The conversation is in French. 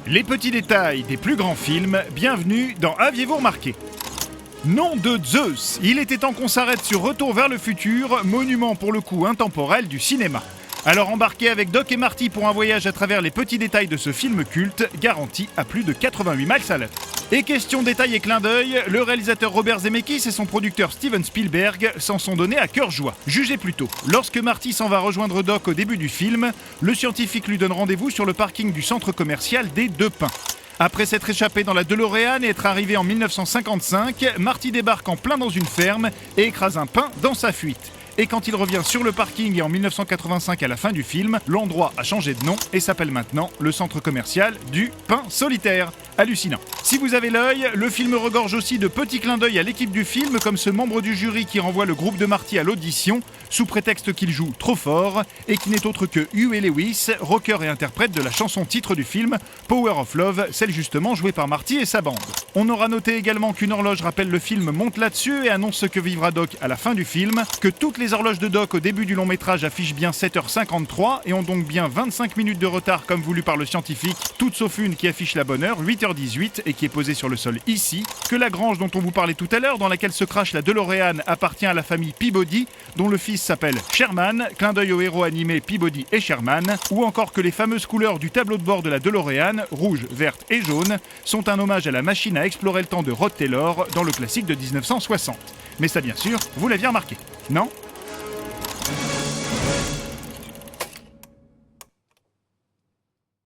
Les petits détails des plus grands films, bienvenue dans Aviez-vous remarqué ? Nom de Zeus, il était temps qu'on s'arrête sur Retour vers le futur, monument pour le coup intemporel du cinéma. Alors embarquez avec Doc et Marty pour un voyage à travers les petits détails de ce film culte, garanti à plus de 88 miles à l'heure. Et question détail et clin d'œil, le réalisateur Robert Zemeckis et son producteur Steven Spielberg s'en sont donnés à cœur joie. Jugez plutôt, lorsque Marty s'en va rejoindre Doc au début du film, le scientifique lui donne rendez-vous sur le parking du centre commercial des Deux Pins. Après s'être échappé dans la DeLorean et être arrivé en 1955, Marty débarque en plein dans une ferme et écrase un pin dans sa fuite. Et quand il revient sur le parking et en 1985 à la fin du film, l'endroit a changé de nom et s'appelle maintenant le centre commercial du Pin Solitaire. Hallucinant. Si vous avez l'œil, le film regorge aussi de petits clins d'œil à l'équipe du film, comme ce membre du jury qui renvoie le groupe de Marty à l'audition, sous prétexte qu'il joue trop fort, et qui n'est autre que Huey Lewis, rocker et interprète de la chanson titre du film, Power of Love, celle justement jouée par Marty et sa bande. On aura noté également qu'une horloge rappelle le film monte là-dessus et annonce ce que vivra Doc à la fin du film, que toutes les horloges de Doc au début du long métrage affichent bien 7h53 et ont donc bien 25 minutes de retard comme voulu par le scientifique, toutes sauf une qui affiche la bonne heure, 8h18, et qui est posée sur le sol ici, que la grange dont on vous parlait tout à l'heure, dans laquelle se crache la DeLorean, appartient à la famille Peabody, dont le fils s'appelle Sherman, clin d'œil aux héros animés Peabody et Sherman, ou encore que les fameuses couleurs du tableau de bord de la DeLorean, rouge, verte et jaune, sont un hommage à la machine à explorer le temps de Rod Taylor dans le classique de 1960. Mais ça bien sûr, vous l'aviez remarqué, non ?